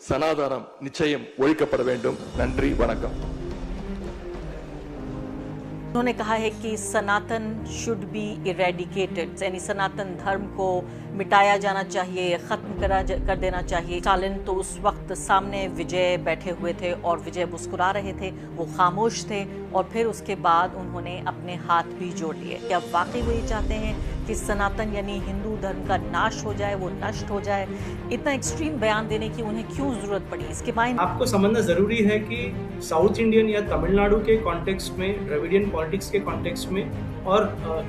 சனாதானம் நிச்சயம் ஒழிக்கப்பட வேண்டும். நன்றி, வணக்கம். उन्होंने कहा है कि सनातन शुड बी इरेडिकेटेड, यानी सनातन धर्म को मिटाया जाना चाहिए, खत्म कर देना चाहिए। स्टालिन तो उस वक्त सामने विजय बैठे हुए थे और विजय मुस्कुरा रहे थे, वो खामोश थे और फिर उसके बाद उन्होंने अपने हाथ भी जोड़ लिए। क्या वाकई वो ये चाहते हैं कि सनातन यानी हिंदू धर्म का नाश हो जाए, वो नष्ट हो जाए? इतना एक्सट्रीम बयान देने की उन्हें क्यों जरूरत पड़ी? इसके मायने आपको समझना जरूरी है कि साउथ इंडियन या तमिलनाडु के कॉन्टेक्स्ट में, द्रविडियन पॉलिटिक्स के कॉन्टेक्स्ट में और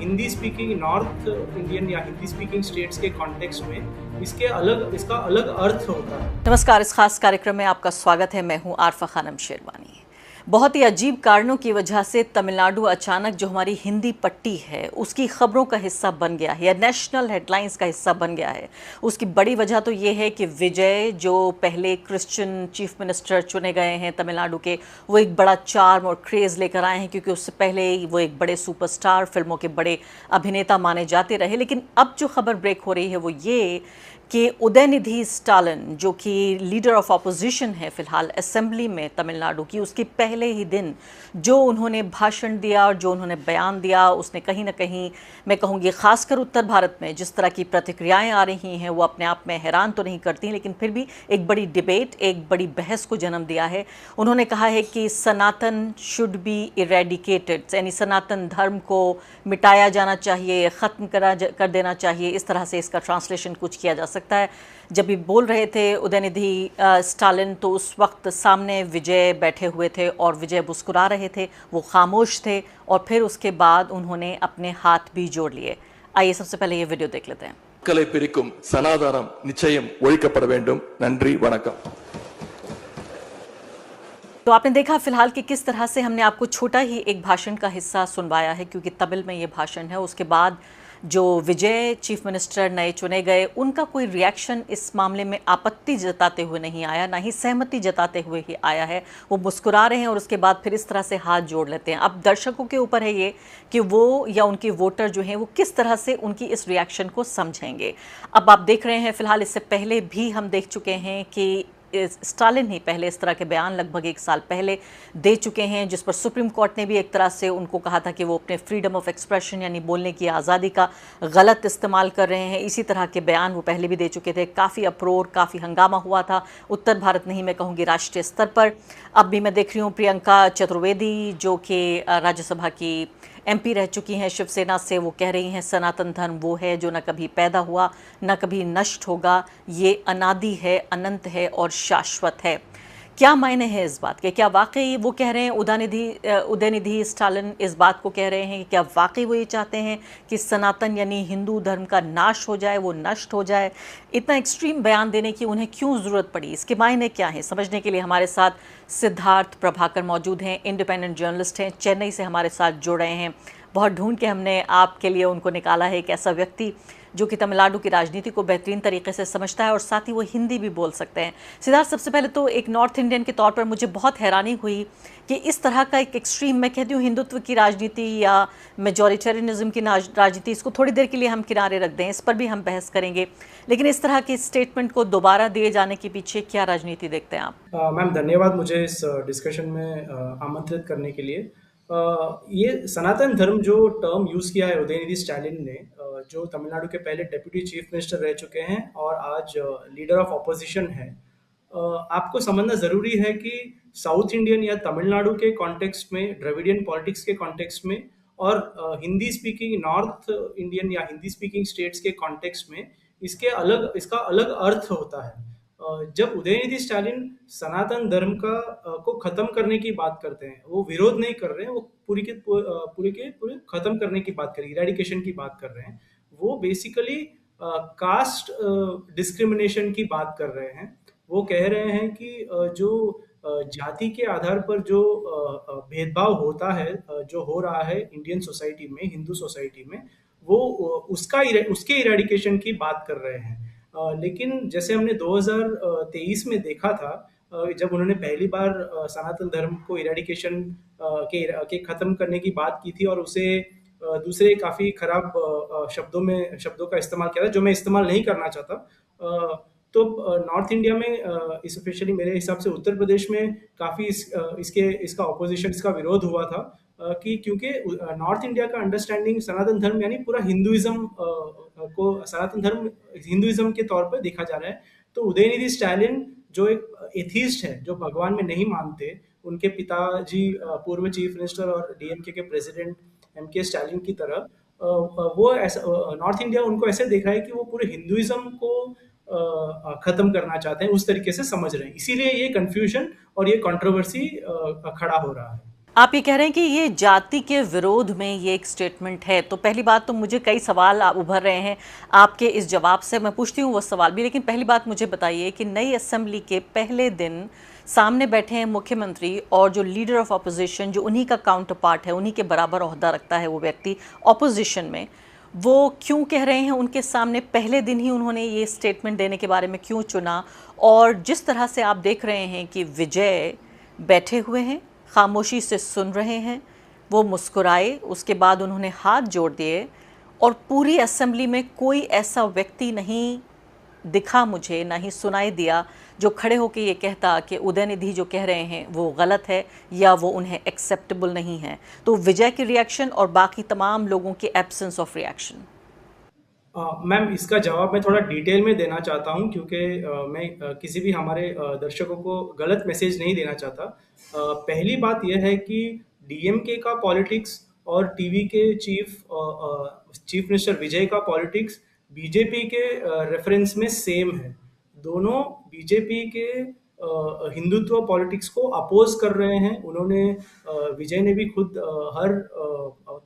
हिंदी स्पीकिंग नॉर्थ इंडियन या हिंदी स्पीकिंग स्टेट्स के कॉन्टेक्स्ट में इसका अलग अर्थ होता है। नमस्कार, इस खास कार्यक्रम में आपका स्वागत है। मैं हूं आरफा खानम शेरवानी। बहुत ही अजीब कारणों की वजह से तमिलनाडु अचानक जो हमारी हिंदी पट्टी है उसकी खबरों का हिस्सा बन गया है या नेशनल हेडलाइंस का हिस्सा बन गया है। उसकी बड़ी वजह तो ये है कि विजय जो पहले क्रिश्चियन चीफ मिनिस्टर चुने गए हैं तमिलनाडु के, वो एक बड़ा चार्म और क्रेज़ लेकर आए हैं, क्योंकि उससे पहले वो एक बड़े सुपरस्टार, फिल्मों के बड़े अभिनेता माने जाते रहे। लेकिन अब जो खबर ब्रेक हो रही है वो ये कि उदयनिधि स्टालिन, जो कि लीडर ऑफ ऑपोजिशन है फिलहाल असेंबली में तमिलनाडु की, उसके पहले ही दिन जो उन्होंने भाषण दिया और जो उन्होंने बयान दिया, उसने कहीं ना कहीं, मैं कहूँगी खासकर उत्तर भारत में जिस तरह की प्रतिक्रियाएं आ रही हैं वो अपने आप में हैरान तो नहीं करती, लेकिन फिर भी एक बड़ी डिबेट, एक बड़ी बहस को जन्म दिया है। उन्होंने कहा है कि सनातन शुड बी इरेडिकेटेड, यानी सनातन धर्म को मिटाया जाना चाहिए, ख़त्म कर देना चाहिए। इस तरह से इसका ट्रांसलेशन कुछ किया जा सकता है। जब भी बोल रहे थे उदयनिधि स्टालिन तो उस वक्त सामने विजय बैठे हुए थे और विजय मुस्कुरा रहे थे, वो खामोश थे और फिर उसके बाद उन्होंने अपने हाथ भी जोड़ लिए। आइए सबसे पहले ये वीडियो देख लेते हैं। மக்களை பிரிக்கும் சனாதானம் நிச்சயம் ஒழிக்கப்பட வேண்டும். நன்றி, வணக்கம். तो आपने देखा फिलहाल कि किस तरह से हमने आपको छोटा ही एक भाषण का हिस्सा सुनवाया है, क्योंकि तमिल में ये भाषण है। उसके बाद जो विजय चीफ मिनिस्टर नए चुने गए, उनका कोई रिएक्शन इस मामले में आपत्ति जताते हुए नहीं आया, ना ही सहमति जताते हुए ही आया है। वो मुस्कुरा रहे हैं और उसके बाद फिर इस तरह से हाथ जोड़ लेते हैं। अब दर्शकों के ऊपर है ये कि वो या उनके वोटर जो हैं वो किस तरह से उनकी इस रिएक्शन को समझेंगे। अब आप देख रहे हैं फिलहाल, इससे पहले भी हम देख चुके हैं कि स्टालिन ही पहले इस तरह के बयान लगभग 1 साल पहले दे चुके हैं, जिस पर सुप्रीम कोर्ट ने भी एक तरह से उनको कहा था कि वो अपने फ्रीडम ऑफ एक्सप्रेशन यानी बोलने की आज़ादी का गलत इस्तेमाल कर रहे हैं। इसी तरह के बयान वो पहले भी दे चुके थे। काफ़ी अप्रोर, काफ़ी हंगामा हुआ था उत्तर भारत नहीं, मैं कहूँगी राष्ट्रीय स्तर पर। अब भी मैं देख रही हूँ प्रियंका चतुर्वेदी, जो कि राज्यसभा की MP रह चुकी हैं शिवसेना से, वो कह रही हैं सनातन धर्म वो है जो न कभी पैदा हुआ न कभी नष्ट होगा, ये अनादि है, अनंत है और शाश्वत है। क्या मायने हैं इस बात के? क्या वाकई वो कह रहे हैं, उदयनिधि स्टालिन इस बात को कह रहे हैं कि क्या वाकई वो ये चाहते हैं कि सनातन यानी हिंदू धर्म का नाश हो जाए, वो नष्ट हो जाए? इतना एक्सट्रीम बयान देने की उन्हें क्यों ज़रूरत पड़ी? इसके मायने क्या हैं? समझने के लिए हमारे साथ सिद्धार्थ प्रभाकर मौजूद हैं, इंडिपेंडेंट जर्नलिस्ट हैं, चेन्नई से हमारे साथ जुड़ रहे हैं। बहुत ढूंढ के हमने आपके लिए उनको निकाला है, एक ऐसा व्यक्ति जो कि तमिलनाडु की राजनीति को बेहतरीन तरीके से समझता है और साथ ही वो हिंदी भी बोल सकते हैं। सिद्धार्थ, सबसे पहले तो एक नॉर्थ इंडियन के तौर पर मुझे बहुत हैरानी हुई कि इस तरह का एक एक्सट्रीम, मैं कहती हूँ हिंदुत्व की राजनीति या मेजॉरिटेरियनिज्म की राजनीति, इसको थोड़ी देर के लिए हम किनारे रख दें, इस पर भी हम बहस करेंगे, लेकिन इस तरह के स्टेटमेंट को दोबारा दिए जाने के पीछे क्या राजनीति देखते हैं आप? मैम धन्यवाद मुझे इस डिस्कशन में आमंत्रित करने के लिए। ये सनातन धर्म जो टर्म यूज़ किया है उदयनिधि स्टालिन ने, जो तमिलनाडु के पहले डेप्यूटी चीफ मिनिस्टर रह चुके हैं और आज लीडर ऑफ ऑपोजिशन है, आपको समझना ज़रूरी है कि साउथ इंडियन या तमिलनाडु के कॉन्टेक्स्ट में, द्रविडियन पॉलिटिक्स के कॉन्टेक्स्ट में और हिंदी स्पीकिंग नॉर्थ इंडियन या हिंदी स्पीकिंग स्टेट्स के कॉन्टेक्स्ट में इसका अलग अर्थ होता है। जब उदयनिधि स्टालिन सनातन धर्म को खत्म करने की बात करते हैं, वो विरोध नहीं कर रहे हैं, वो पूरे खत्म करने की बात कर रहे हैं, इरेडिकेशन की बात कर रहे हैं। वो बेसिकली कास्ट डिस्क्रिमिनेशन की बात कर रहे हैं। वो कह रहे हैं कि जो जाति के आधार पर जो भेदभाव होता है, जो हो रहा है इंडियन सोसाइटी में, हिंदू सोसाइटी में, वो उसके इरेडिकेशन की बात कर रहे हैं। लेकिन जैसे हमने 2023 में देखा था, जब उन्होंने पहली बार सनातन धर्म को इरेडिकेशन के खत्म करने की बात की थी और उसे दूसरे काफी खराब शब्दों का इस्तेमाल किया था, जो मैं इस्तेमाल नहीं करना चाहता। तो नॉर्थ इंडिया में स्पेशली मेरे हिसाब से उत्तर प्रदेश में काफ़ी इसका ऑपोजिशन, इसका विरोध हुआ था कि क्योंकि नॉर्थ इंडिया का अंडरस्टैंडिंग सनातन धर्म यानी पूरा हिंदुइज्म को सनातन धर्म हिंदुइज्म के तौर पर देखा जा रहा है। तो उदयनिधि स्टैलिन जो एक एथीस्ट है, जो भगवान में नहीं मानते, उनके पिताजी पूर्व चीफ मिनिस्टर और डीएमके के प्रेसिडेंट एमके स्टालिन की तरह वो ऐसा नॉर्थ इंडिया उनको ऐसे देख रहा है कि वो पूरे हिंदुइज्म को खत्म करना चाहते हैं, उस तरीके से समझ रहे हैं। इसीलिए ये कंफ्यूजन और ये कंट्रोवर्सी खड़ा हो रहा है। आप ये कह रहे हैं कि ये जाति के विरोध में ये एक स्टेटमेंट है, तो पहली बात तो मुझे कई सवाल उभर रहे हैं आपके इस जवाब से, मैं पूछती हूँ वो सवाल भी, लेकिन पहली बात मुझे बताइए कि नई असेंबली के पहले दिन सामने बैठे हैं मुख्यमंत्री और जो लीडर ऑफ अपोजिशन, जो उन्हीं का काउंटर पार्ट है, उन्हीं के बराबर ओहदा रखता है वो व्यक्ति ऑपोजिशन में, वो क्यों कह रहे हैं उनके सामने पहले दिन ही उन्होंने ये स्टेटमेंट देने के बारे में क्यों चुना? और जिस तरह से आप देख रहे हैं कि विजय बैठे हुए हैं, खामोशी से सुन रहे हैं, वो मुस्कुराए, उसके बाद उन्होंने हाथ जोड़ दिए और पूरी असेंबली में कोई ऐसा व्यक्ति नहीं दिखा मुझे, ना ही सुनाई दिया जो खड़े होकर ये कहता कि उदयनिधि जो कह रहे हैं वो गलत है या वो उन्हें एक्सेप्टेबल नहीं है। तो विजय की रिएक्शन और बाकी तमाम लोगों की एब्सेंस ऑफ रिएक्शन। मैम, इसका जवाब मैं थोड़ा डिटेल में देना चाहता हूँ क्योंकि मैं किसी भी हमारे दर्शकों को गलत मैसेज नहीं देना चाहता। पहली बात यह है कि डीएमके का पॉलिटिक्स और टीवी के चीफ मिनिस्टर विजय का पॉलिटिक्स बीजेपी के रेफरेंस में सेम है। दोनों बीजेपी के हिंदुत्व पॉलिटिक्स को अपोज कर रहे हैं। उन्होंने विजय ने भी खुद हर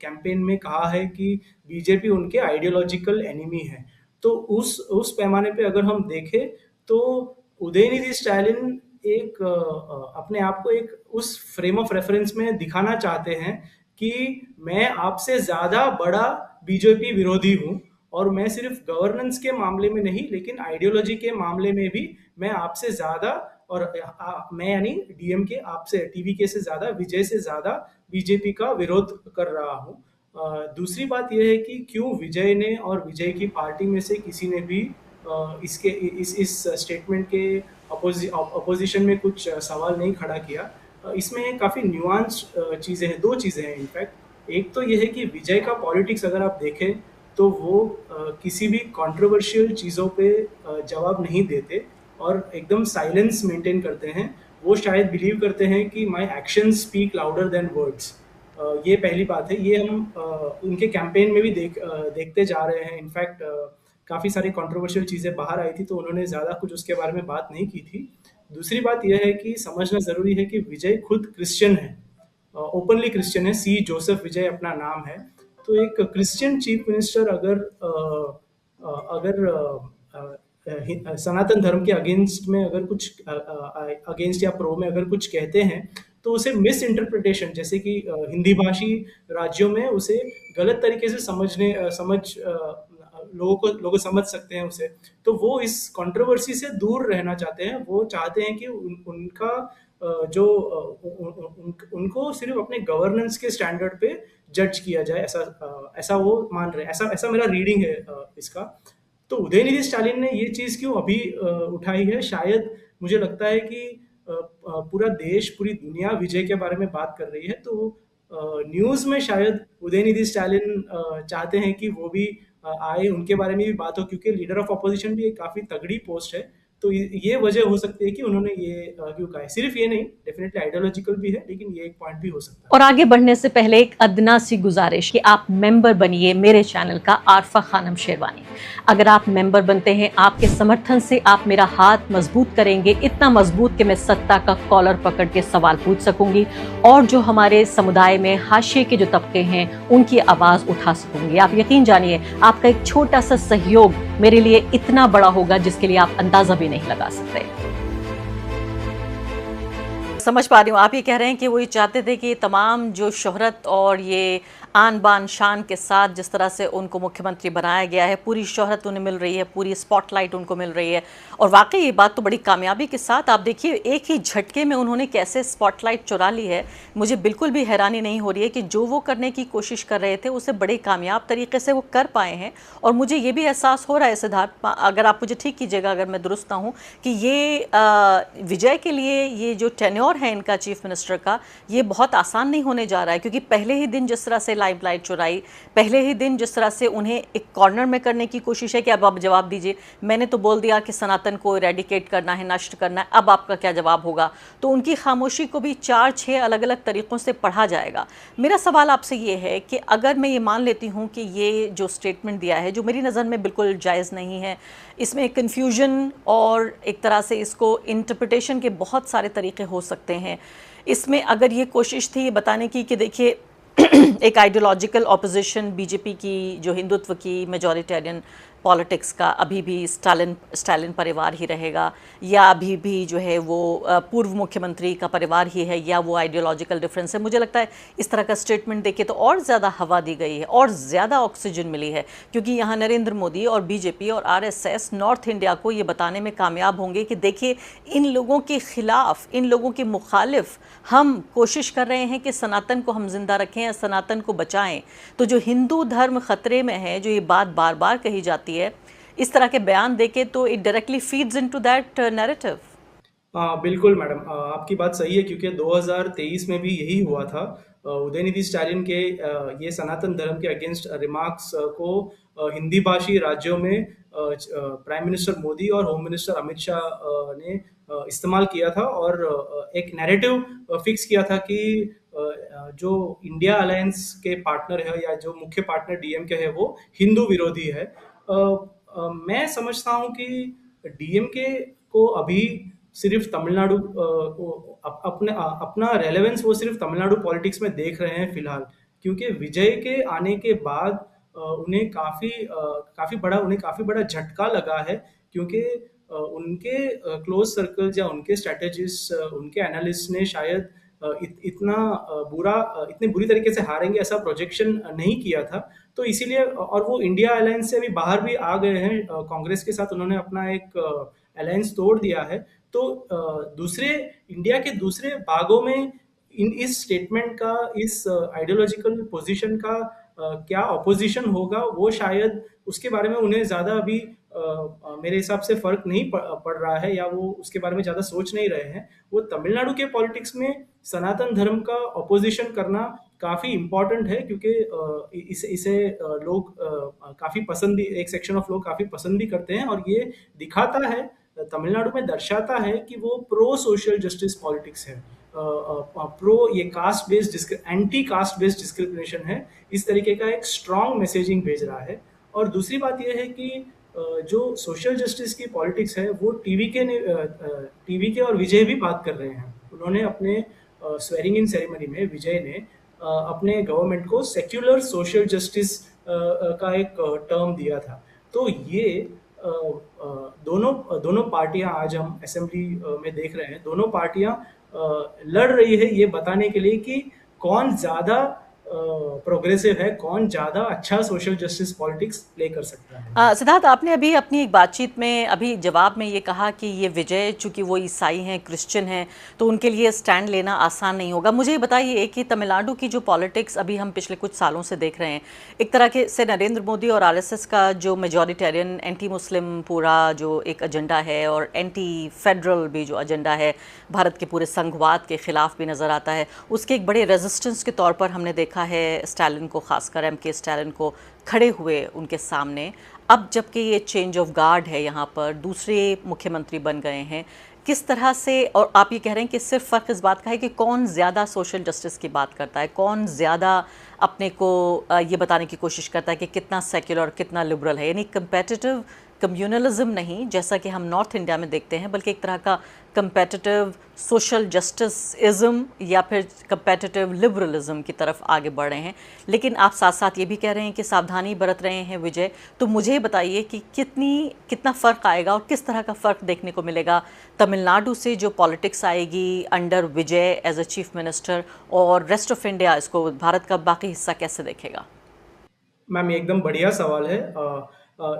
कैंपेन में कहा है कि बीजेपी उनके आइडियोलॉजिकल एनिमी है। तो उस पैमाने पे अगर हम देखें तो उदयनिधि स्टैलिन एक अपने आप को एक उस फ्रेम ऑफ रेफरेंस में दिखाना चाहते हैं कि मैं आपसे ज्यादा बड़ा बीजेपी विरोधी हूँ और मैं सिर्फ गवर्नेंस के मामले में नहीं लेकिन आइडियोलॉजी के मामले में भी मैं आपसे ज्यादा और मैं यानी डीएमके आपसे टीवीके से ज्यादा, विजय से ज्यादा बीजेपी का विरोध कर रहा हूँ। दूसरी बात यह है कि क्यों विजय ने और विजय की पार्टी में से किसी ने भी इस स्टेटमेंट के अपोजिशन में कुछ सवाल नहीं खड़ा किया। इसमें काफ़ी न्यूआंस चीज़ें हैं, दो चीज़ें हैं इनफैक्ट। एक तो यह है कि विजय का पॉलिटिक्स अगर आप देखें तो वो किसी भी कंट्रोवर्शियल चीज़ों पे जवाब नहीं देते और एकदम साइलेंस मेंटेन करते हैं। वो शायद बिलीव करते हैं कि my actions speak louder than words. ये पहली बात है। ये हम उनके कैंपेन में भी देखते जा रहे हैं। इनफैक्ट काफ़ी सारी कंट्रोवर्शियल चीज़ें बाहर आई थी तो उन्होंने ज़्यादा कुछ उसके बारे में बात नहीं की थी। दूसरी बात यह है कि समझना ज़रूरी है कि विजय खुद क्रिश्चियन है, ओपनली क्रिश्चियन है। सी जोसेफ विजय अपना नाम है। तो एक क्रिश्चियन चीफ मिनिस्टर अगर सनातन धर्म के अगेंस्ट में अगर कुछ अगेंस्ट या प्रो में अगर कुछ कहते हैं तो उसे मिस इंटरप्रिटेशन, जैसे कि हिंदी भाषी राज्यों में उसे गलत तरीके से लोग समझ सकते हैं उसे। तो वो इस कंट्रोवर्सी से दूर रहना चाहते हैं। वो चाहते हैं कि उनका उनको सिर्फ अपने गवर्नेंस के स्टैंडर्ड पे जज किया जाए, ऐसा वो मान रहे हैं। ऐसा मेरा रीडिंग है इसका। तो उदयनिधि स्टालिन ने ये चीज़ क्यों अभी उठाई है? शायद मुझे लगता है कि पूरा देश, पूरी दुनिया विजय के बारे में बात कर रही है, तो न्यूज़ में शायद उदयनिधि स्टालिन चाहते हैं कि वो भी आए, उनके बारे में भी बात हो, क्योंकि लीडर ऑफ अपोजिशन भी एक काफ़ी तगड़ी पोस्ट है। तो ये वजह हो सकती है कि उन्होंने ये क्यों कहा है। सिर्फ ये नहीं, डेफिनेटली आइडियोलॉजिकल भी है, लेकिन ये एक पॉइंट भी हो सकता है। और आगे बढ़ने से पहले एक अदना सी गुजारिश कि आप मेंबर बनिए मेरे चैनल का आरफा खानम शेरवानी। अगर आप मेंबर बनते हैं, आपके समर्थन से आप मेरा हाथ मजबूत करेंगे, इतना मजबूत कि मैं सत्ता का कॉलर पकड़ के सवाल पूछ सकूंगी और जो हमारे समुदाय में हाशिए के जो तबके हैं उनकी आवाज उठा सकूंगी। आप यकीन जानिए, आपका एक छोटा सा सहयोग मेरे लिए इतना बड़ा होगा जिसके लिए आप अंदाजा भी नहीं लगा सकते। समझ पा रही हूँ, आप ये कह रहे हैं कि वो ये चाहते थे कि तमाम जो शोहरत और ये आन बान शान के साथ जिस तरह से उनको मुख्यमंत्री बनाया गया है, पूरी शोहरत उन्हें मिल रही है, पूरी स्पॉटलाइट उनको मिल रही है और वाकई ये बात तो बड़ी कामयाबी के साथ आप देखिए एक ही झटके में उन्होंने कैसे स्पॉटलाइट चुरा ली है। मुझे बिल्कुल भी हैरानी नहीं हो रही है कि जो वो करने की कोशिश कर रहे थे उसे बड़े कामयाब तरीके से वो कर पाए हैं। और मुझे ये भी एहसास हो रहा है सिद्धार्थ, अगर आप मुझे ठीक कीजिएगा अगर मैं दुरुस्त ना हूँ, कि ये विजय के लिए ये जो टेन्योर है इनका चीफ मिनिस्टर का, ये बहुत आसान नहीं होने जा रहा है। क्योंकि पहले ही दिन जिस तरह से लाइमलाइट चुराई, पहले ही दिन जिस तरह से उन्हें एक कॉर्नर में करने की कोशिश है कि अब आप जवाब दीजिए, मैंने तो बोल दिया कि सनातन को इरेडिकेट करना है, नष्ट करना है, अब आपका क्या जवाब होगा। तो उनकी खामोशी को भी 4-6 अलग अलग तरीक़ों से पढ़ा जाएगा। मेरा सवाल आपसे ये है कि अगर मैं ये मान लेती हूँ कि ये जो स्टेटमेंट दिया है, जो मेरी नज़र में बिल्कुल जायज़ नहीं है, इसमें कन्फ्यूजन और एक तरह से इसको इंटरप्रिटेशन के बहुत सारे तरीक़े हो सकते हैं। इसमें अगर ये कोशिश थी ये बताने की कि देखिए एक आइडियोलॉजिकल ऑपोजिशन बीजेपी की, जो हिंदुत्व की मेजॉरिटेरियन पॉलिटिक्स का अभी भी स्टालिन परिवार ही रहेगा, या अभी भी जो है वो पूर्व मुख्यमंत्री का परिवार ही है, या वो आइडियोलॉजिकल डिफरेंस है। मुझे लगता है इस तरह का स्टेटमेंट देके तो और ज़्यादा हवा दी गई है और ज़्यादा ऑक्सीजन मिली है, क्योंकि यहाँ नरेंद्र मोदी और बीजेपी और आरएसएस नॉर्थ इंडिया को ये बताने में कामयाब होंगे कि देखिए इन लोगों के ख़िलाफ़, इन लोगों के मुखालिफ हम कोशिश कर रहे हैं कि सनातन को हम जिंदा रखें या सनातन को बचाएं। तो जो हिंदू धर्म खतरे में है, जो ये बात बार बार कही जाती है, इस तरह के बयान देके तो it directly feeds into that narrative. बिल्कुल मैडम, आपकी बात सही है क्योंकि 2023 में भी यही हुआ था। उदयनिधि स्टालिन के ये सनातन धर्म के अगेंस्ट रिमार्क्स को हिंदी भाषी राज्यों में प्राइम मिनिस्टर मोदी और होम मिनिस्टर अमित शाह ने इस्तेमाल किया था और एक नैरेटिव फिक्स किया था कि जो इंडिया अलायंस के पार्टनर है या जो मुख्य पार्टनर डीएमके है वो हिंदू विरोधी है। मैं समझता हूँ कि डीएमके को अभी सिर्फ तमिलनाडु अपना रेलेवेंस वो सिर्फ तमिलनाडु पॉलिटिक्स में देख रहे हैं फिलहाल, क्योंकि विजय के आने के बाद उन्हें काफी बड़ा झटका लगा है, क्योंकि उनके क्लोज सर्कल्स या उनके स्ट्रेटेजिस्ट, उनके एनालिस्ट ने शायद इतने बुरी तरीके से हारेंगे ऐसा प्रोजेक्शन नहीं किया था। तो इसीलिए, और वो इंडिया अलायंस से भी बाहर भी आ गए हैं, कांग्रेस के साथ उन्होंने अपना एक अलायंस तोड़ दिया है। तो इंडिया के दूसरे भागों में इस स्टेटमेंट का, इस आइडियोलॉजिकल पोजीशन का क्या ऑपोजिशन होगा, वो शायद उसके बारे में उन्हें ज़्यादा अभी मेरे हिसाब से फर्क नहीं पड़ रहा है, या वो उसके बारे में ज़्यादा सोच नहीं रहे हैं। वो तमिलनाडु के पॉलिटिक्स में सनातन धर्म का ऑपोजिशन करना काफ़ी इम्पोर्टेंट है, क्योंकि इसे लोग काफ़ी पसंद भी, एक सेक्शन ऑफ लोग काफ़ी पसंद भी करते हैं, और ये दिखाता है, तमिलनाडु में दर्शाता है कि वो प्रो सोशल जस्टिस पॉलिटिक्स है, प्रो ये caste based, anti caste based discrimination है, इस तरीके का एक स्ट्रॉन्ग मैसेजिंग भेज रहा है। और दूसरी बात यह है कि जो सोशल जस्टिस की पॉलिटिक्स है वो टीवी के और विजय भी बात कर रहे हैं। उन्होंने अपने स्वेरिंग इन सेरेमनी में विजय ने अपने गवर्नमेंट को सेक्युलर सोशल जस्टिस का एक टर्म दिया था। तो ये दोनों पार्टियां, आज हम असेंबली में देख रहे हैं, दोनों पार्टियां लड़ रही है ये बताने के लिए कि कौन ज्यादा प्रोग्रेसिव है, कौन ज्यादा अच्छा सोशल जस्टिस पॉलिटिक्स प्ले कर सकता है। सिद्धार्थ, आपने अभी अपनी एक बातचीत में, अभी जवाब में ये कहा कि ये विजय चूंकि वो ईसाई हैं, क्रिश्चियन हैं, तो उनके लिए स्टैंड लेना आसान नहीं होगा। मुझे ये बताइए कि तमिलनाडु की जो पॉलिटिक्स अभी हम पिछले कुछ सालों से देख रहे हैं, एक तरह के से नरेंद्र मोदी और आरएसएस का जो मेजॉरिटेरियन एंटी मुस्लिम पूरा जो एक एजेंडा है, और एंटी फेडरल भी जो एजेंडा है, भारत के पूरे संघवाद के खिलाफ भी नज़र आता है, उसके एक बड़े रेजिस्टेंस के तौर पर हमने देखा है स्टालिन को, खासकर एमके स्टालिन को खड़े हुए उनके सामने। अब जबकि ये चेंज ऑफ गार्ड है, यहाँ पर दूसरे मुख्यमंत्री बन गए हैं, किस तरह से, और आप ये कह रहे हैं कि सिर्फ फ़र्क इस बात का है कि कौन ज़्यादा सोशल जस्टिस की बात करता है, कौन ज़्यादा अपने को ये बताने की कोशिश करता है कि कितना सेक्युलर और कितना लिबरल है, यानी कंपेटिटिव कम्युनलिज्म नहीं जैसा कि हम नॉर्थ इंडिया में देखते हैं, बल्कि एक तरह का कंपेटिटिव सोशल जस्टिसिज्म या फिर कंपेटिटिव लिबरलिज्म की तरफ आगे बढ़ रहे हैं। लेकिन आप साथ साथ ये भी कह रहे हैं कि सावधानी बरत रहे हैं विजय। तो मुझे बताइए कि कितना फ़र्क आएगा और किस तरह का फ़र्क देखने को मिलेगा तमिलनाडु से जो पॉलिटिक्स आएगी under Vijay as a chief minister, और रेस्ट ऑफ इंडिया इसको, भारत का बाकी हिस्सा कैसे देखेगा? मैम, ये एकदम बढ़िया सवाल है।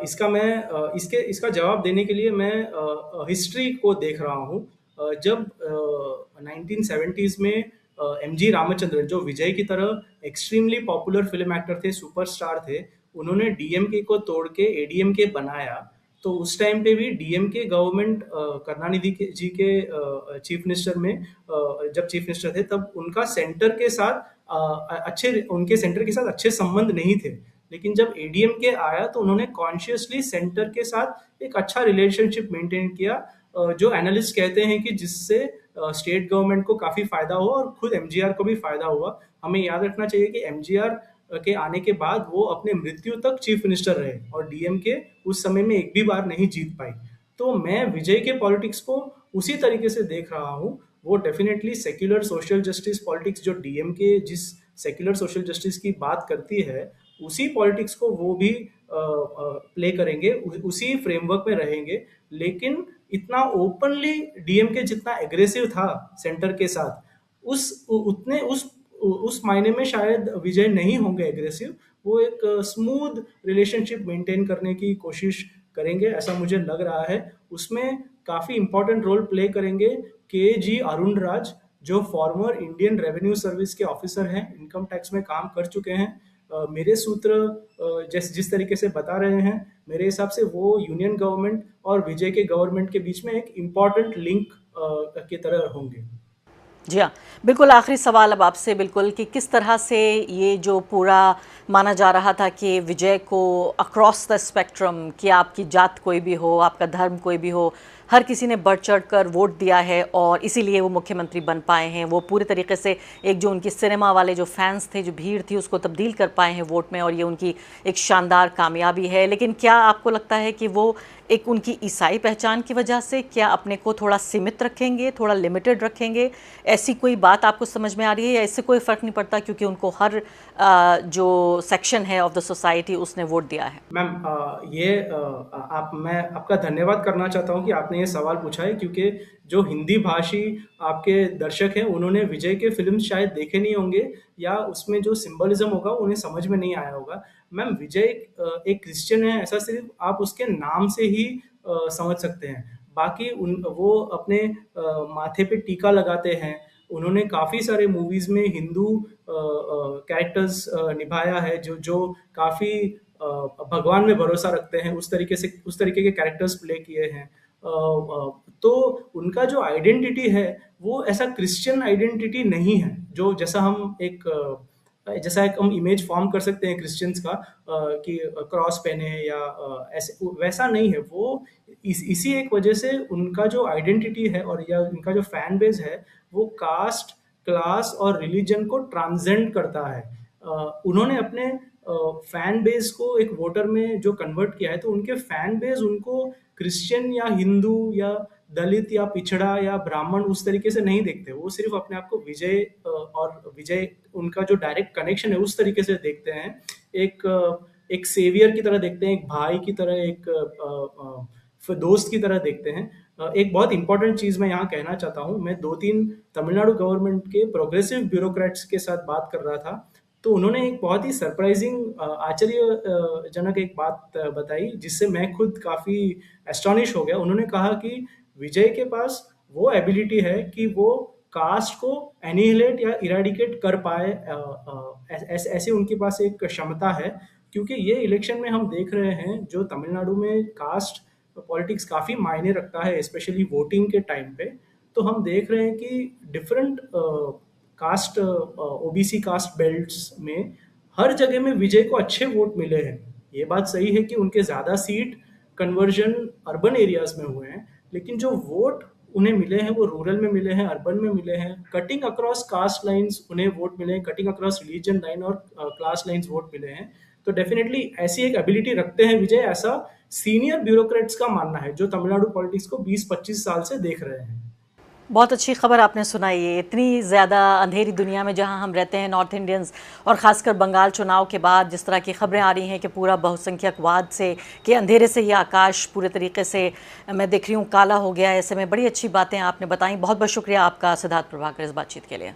इसका जवाब देने के लिए मैं हिस्ट्री को देख रहा हूँ। जब 1970s में एमजी रामचंद्रन, जो विजय की तरह एक्सट्रीमली पॉपुलर फिल्म एक्टर थे, सुपरस्टार थे, उन्होंने डीएमके को तोड़ के एडीएमके बनाया। तो उस टाइम पे भी डीएमके गवर्नमेंट करुणानिधि जी के चीफ मिनिस्टर में जब चीफ मिनिस्टर थे, तब उनके सेंटर के साथ अच्छे संबंध नहीं थे। लेकिन जब एडीएमके आया तो उन्होंने कॉन्शियसली सेंटर के साथ एक अच्छा रिलेशनशिप मेंटेन किया, जो एनालिस्ट कहते हैं कि जिससे स्टेट गवर्नमेंट को काफी फायदा हुआ और खुद एमजीआर को भी फायदा हुआ। हमें याद रखना चाहिए कि एमजीआर के आने के बाद वो अपने मृत्यु तक चीफ मिनिस्टर रहे और डीएमके उस समय में एक भी बार नहीं जीत पाई। तो मैं विजय के पॉलिटिक्स को उसी तरीके से देख रहा हूँ। वो definitely secular social justice politics, जो डीएमके जिस सेक्युलर सोशल जस्टिस की बात करती है, उसी पॉलिटिक्स को वो भी प्ले करेंगे, उसी फ्रेमवर्क में रहेंगे। लेकिन इतना ओपनली डीएमके जितना एग्रेसिव था सेंटर के साथ, उस मायने में शायद विजय नहीं होंगे एग्रेसिव। वो एक स्मूथ रिलेशनशिप मेंटेन करने की कोशिश करेंगे, ऐसा मुझे लग रहा है। उसमें काफी इंपॉर्टेंट रोल प्ले करेंगे के जी अरुण राज, जो फॉर्मर इंडियन रेवेन्यू सर्विस के ऑफिसर हैं, इनकम टैक्स में काम कर चुके हैं। मेरे सूत्र जिस तरीके से बता रहे हैं, मेरे हिसाब से वो यूनियन गवर्नमेंट और विजय के गवर्नमेंट के बीच में एक इम्पॉर्टेंट लिंक की तरह होंगे। जी हाँ, बिल्कुल आखिरी सवाल अब आपसे, बिल्कुल, कि किस तरह से ये जो पूरा माना जा रहा था कि विजय को अक्रॉस द स्पेक्ट्रम, कि आपकी जात कोई भी हो, आपका धर्म कोई भी हो, हर किसी ने बढ़ चढ़ कर वोट दिया है और इसीलिए वो मुख्यमंत्री बन पाए हैं। वो पूरे तरीके से एक जो उनकी सिनेमा वाले जो फैंस थे, जो भीड़ थी, उसको तब्दील कर पाए हैं वोट में और ये उनकी एक शानदार कामयाबी है। लेकिन क्या आपको लगता है कि वो एक उनकी ईसाई पहचान की वजह से क्या अपने को थोड़ा सीमित रखेंगे, थोड़ा लिमिटेड रखेंगे? ऐसी कोई बात आपको समझ में आ रही है या इससे कोई फ़र्क नहीं पड़ता क्योंकि उनको हर जो सेक्शन है ऑफ द सोसाइटी उसने वोट दिया है? मैम, मैं आपका धन्यवाद करना चाहता हूँ कि आपने ये सवाल पूछा है, क्योंकि जो हिंदी भाषी आपके दर्शक हैं, उन्होंने विजय के फिल्म शायद देखे नहीं होंगे या उसमें जो सिंबलिज्म होगा उन्हें समझ में नहीं आया होगा। मैम, विजय एक क्रिश्चियन है, ऐसा सिर्फ आप उसके नाम से ही समझ सकते हैं। बाकी वो अपने माथे पे टीका लगाते हैं। उन्होंने काफ़ी सारे मूवीज़ में हिंदू कैरेक्टर्स निभाया है, जो काफ़ी भगवान में भरोसा रखते हैं, उस तरीके के कैरेक्टर्स प्ले किए हैं। तो उनका जो आइडेंटिटी है वो ऐसा क्रिश्चियन आइडेंटिटी नहीं है, जो जैसा एक हम इमेज फॉर्म कर सकते हैं क्रिश्चियंस का, कि क्रॉस पहने या ऐसे, वैसा नहीं है वो। इसी एक वजह से उनका जो आइडेंटिटी है और या उनका जो फैन बेस है, वो कास्ट, क्लास और रिलीजन को ट्रांसेंड करता है। उन्होंने अपने फैन बेस को एक वोटर में जो कन्वर्ट किया है, तो उनके फैन बेस उनको क्रिश्चियन या हिंदू या दलित या पिछड़ा या ब्राह्मण उस तरीके से नहीं देखते। वो सिर्फ अपने आप को विजय उनका जो डायरेक्ट कनेक्शन है उस तरीके से देखते हैं। एक सेवियर की तरह देखते हैं, एक भाई की तरह, एक दोस्त की तरह देखते हैं। एक बहुत इंपॉर्टेंट चीज मैं यहाँ कहना चाहता हूँ। मैं 2-3 तमिलनाडु गवर्नमेंट के प्रोग्रेसिव ब्यूरोक्रेट्स के साथ बात कर रहा था, तो उन्होंने एक बहुत ही सरप्राइजिंग, आश्चर्यजनक एक बात बताई, जिससे मैं खुद काफी एस्टॉनिश हो गया। उन्होंने कहा कि विजय के पास वो एबिलिटी है कि वो कास्ट को एनिहिलेट या इरेडिकेट कर पाए, ऐसे उनके पास एक क्षमता है। क्योंकि ये इलेक्शन में हम देख रहे हैं, जो तमिलनाडु में कास्ट पॉलिटिक्स काफी मायने रखता है, स्पेशली वोटिंग के टाइम पे। तो हम देख रहे हैं कि different caste, OBC caste belts में हर जगह में विजय को अच्छे वोट मिले हैं। ये बात सही है कि उनके ज़्यादा सीट कन्वर्जन अर्बन एरियाज में हुए हैं, लेकिन जो वोट उन्हें मिले हैं वो रूरल में मिले हैं, अर्बन में मिले हैं। कटिंग अक्रॉस कास्ट लाइंस उन्हें वोट मिले हैं, कटिंग अक्रॉस रिलीजन लाइन और क्लास लाइंस वोट मिले हैं। तो डेफिनेटली ऐसी एक एबिलिटी रखते हैं विजय, ऐसा सीनियर ब्यूरोक्रेट्स का मानना है, जो तमिलनाडु पॉलिटिक्स को 20-25 साल से देख रहे हैं। बहुत अच्छी खबर आपने सुनाई है। इतनी ज़्यादा अंधेरी दुनिया में जहां हम रहते हैं नॉर्थ इंडियंस, और ख़ासकर बंगाल चुनाव के बाद जिस तरह की खबरें आ रही हैं कि पूरा बहुसंख्यकवाद से, कि अंधेरे से ये आकाश पूरे तरीके से मैं देख रही हूँ काला हो गया है, ऐसे में बड़ी अच्छी बातें आपने बताई। बहुत बहुत शुक्रिया आपका सिद्धार्थ प्रभाकर इस बातचीत के लिए।